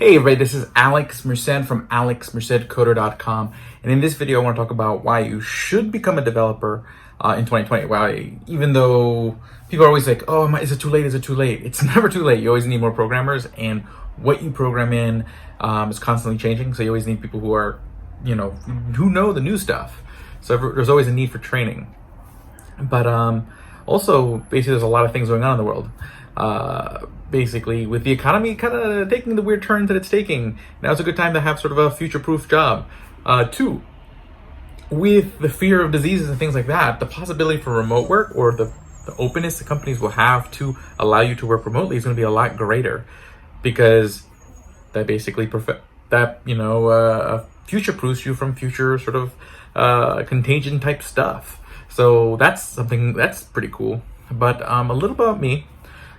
Hey everybody, this is Alex Merced from alexmercedcoder.com, and in this video I want to talk about why you should become a developer in 2020. Why, even though people are always like, oh, is it too late? Is it too late? It's never too late. You always need more programmers, and what you program in is constantly changing, so you always need people who are, who know the new stuff. So there's always a need for training. But also, basically, there's a lot of things going on in the world. Basically, with the economy kind of taking the weird turns that it's taking, now's a good time to have sort of a future-proof job. Two, with the fear of diseases and things like that, the possibility for remote work or the openness that companies will have to allow you to work remotely is going to be a lot greater, because that basically future-proofs you from future sort of contagion type stuff. So that's something that's pretty cool. But a little about me.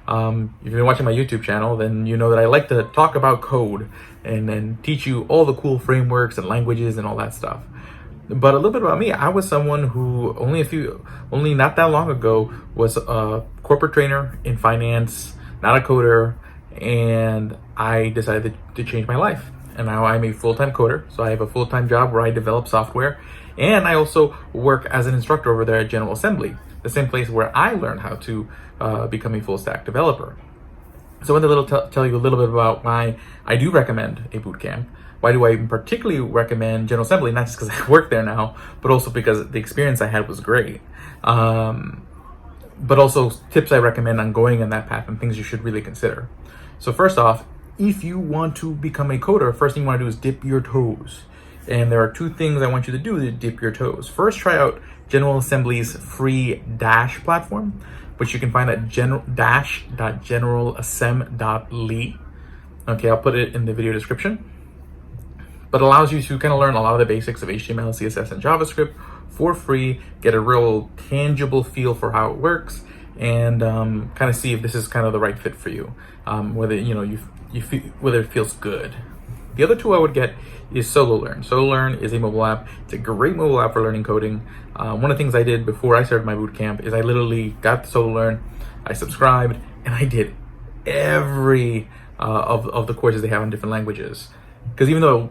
If you've been watching my YouTube channel, then you know that I like to talk about code and then teach you all the cool frameworks and languages and all that stuff. But a little bit about me, I was someone who only not that long ago was a corporate trainer in finance, not a coder, and I decided to change my life. And now I'm a full-time coder, so I have a full-time job where I develop software, and I also work as an instructor over there at General Assembly, the same place where I learned how to become a full stack developer. So I want to tell you a little bit about why I do recommend a bootcamp. Why do I particularly recommend General Assembly? Not just because I work there now, but also because the experience I had was great. But also tips I recommend on going in that path and things you should really consider. So first off, if you want to become a coder, first thing you want to do is dip your toes. And there are two things I want you to do to dip your toes. First, try out General Assembly's free Dash platform, which you can find at dash.generalassem.ly. Okay, I'll put it in the video description. But it allows you to kind of learn a lot of the basics of HTML, CSS, and JavaScript for free, get a real tangible feel for how it works, and kind of see if this is kind of the right fit for you, whether whether it feels good. The other tool I would get is SoloLearn. SoloLearn is a mobile app. It's a great mobile app for learning coding. One of the things I did before I started my bootcamp is I literally got SoloLearn, I subscribed, and I did every of the courses they have in different languages. Because even though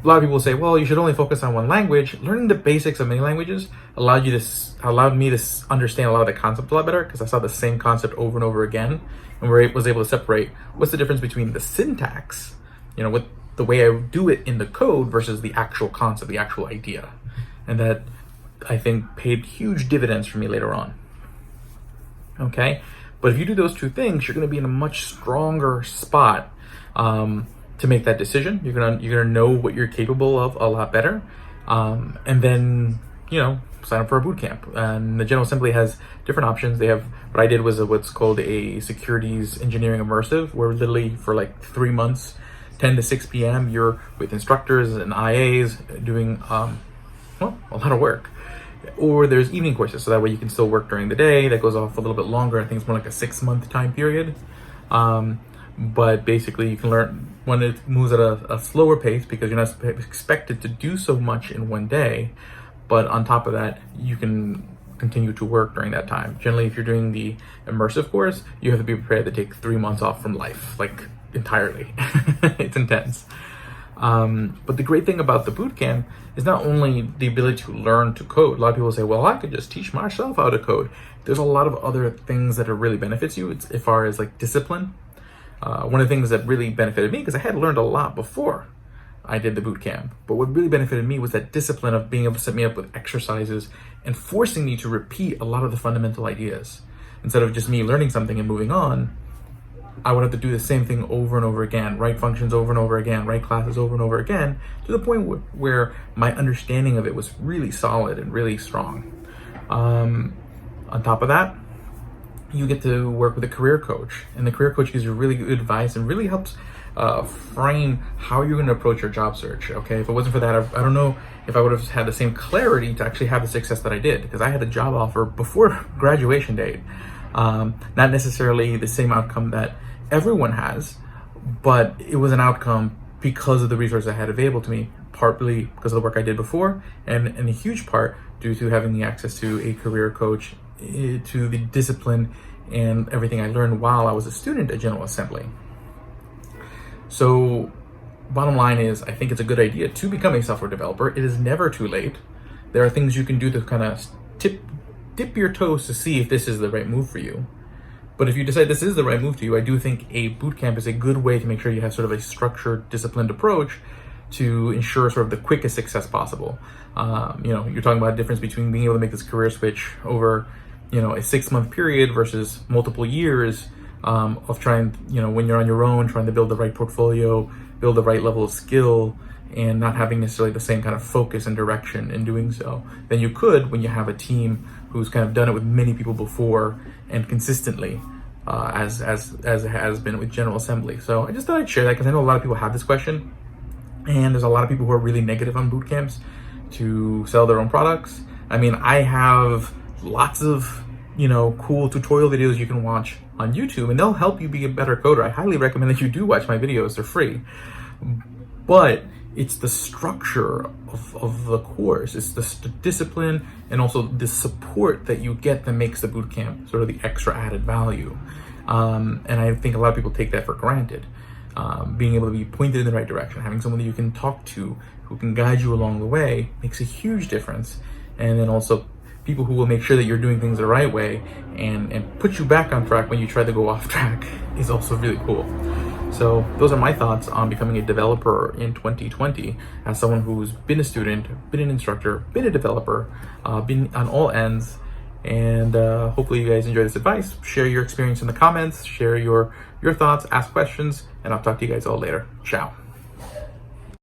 a lot of people say, well, you should only focus on one language, learning the basics of many languages allowed me to understand a lot of the concepts a lot better, because I saw the same concept over and over again, and was able to separate what's the difference between the syntax, with the way I do it in the code versus the actual concept, the actual idea. And that, I think, paid huge dividends for me later on. Okay? But if you do those two things, you're going to be in a much stronger spot to make that decision. You're gonna know what you're capable of a lot better. And then, sign up for a bootcamp. And the General Assembly has different options. They have, what I did was what's called a securities engineering immersive, where literally for like 3 months, 10 to 6 p.m. you're with instructors and IAs doing a lot of work. Or there's evening courses, so that way you can still work during the day. That goes off a little bit longer. I think it's more like a 6-month time period. But basically you can learn when it moves at a slower pace, because you're not expected to do so much in one day. But on top of that, you can continue to work during that time. Generally, if you're doing the immersive course, you have to be prepared to take 3 months off from life, like entirely. It's intense. But the great thing about the bootcamp is not only the ability to learn to code. A lot of people say, well, I could just teach myself how to code. There's a lot of other things that really benefits you as far as like discipline. One of the things that really benefited me, because I had learned a lot before I did the bootcamp, but what really benefited me was that discipline of being able to set me up with exercises and forcing me to repeat a lot of the fundamental ideas. Instead of just me learning something and moving on, I would have to do the same thing over and over again, write functions over and over again, write classes over and over again, to the point where my understanding of it was really solid and really strong. On top of that, you get to work with a career coach, and the career coach gives you really good advice and really helps frame how you're going to approach your job search. Okay, if it wasn't for that, I don't know if I would have had the same clarity to actually have the success that I did, because I had a job offer before graduation date. Not necessarily the same outcome that everyone has, but it was an outcome because of the resources I had available to me, partly because of the work I did before, and a huge part due to having the access to a career coach, to the discipline and everything I learned while I was a student at General Assembly. So bottom line is, I think it's a good idea to become a software developer. It is never too late. There are things you can do to kind of dip your toes to see if this is the right move for you. But if you decide this is the right move to you, I do think a bootcamp is a good way to make sure you have sort of a structured, disciplined approach to ensure sort of the quickest success possible. You're talking about a difference between being able to make this career switch over, a 6-month period versus multiple years of trying, when you're on your own, trying to build the right portfolio, build the right level of skill, and not having necessarily the same kind of focus and direction in doing so than you could when you have a team who's kind of done it with many people before and consistently, as it has been with General Assembly. So I just thought I'd share that because I know a lot of people have this question, and there's a lot of people who are really negative on boot camps to sell their own products. I mean, I have lots of cool tutorial videos you can watch on YouTube, and they'll help you be a better coder. I highly recommend that you do watch my videos. They're free. But it's the structure of the course, it's the discipline, and also the support that you get that makes the bootcamp sort of the extra added value. And I think a lot of people take that for granted. Being able to be pointed in the right direction, having someone that you can talk to who can guide you along the way makes a huge difference. And then also people who will make sure that you're doing things the right way and put you back on track when you try to go off track is also really cool. So those are my thoughts on becoming a developer in 2020 as someone who's been a student, been an instructor, been a developer, been on all ends. And hopefully you guys enjoy this advice. Share your experience in the comments, share your thoughts, ask questions, and I'll talk to you guys all later. Ciao.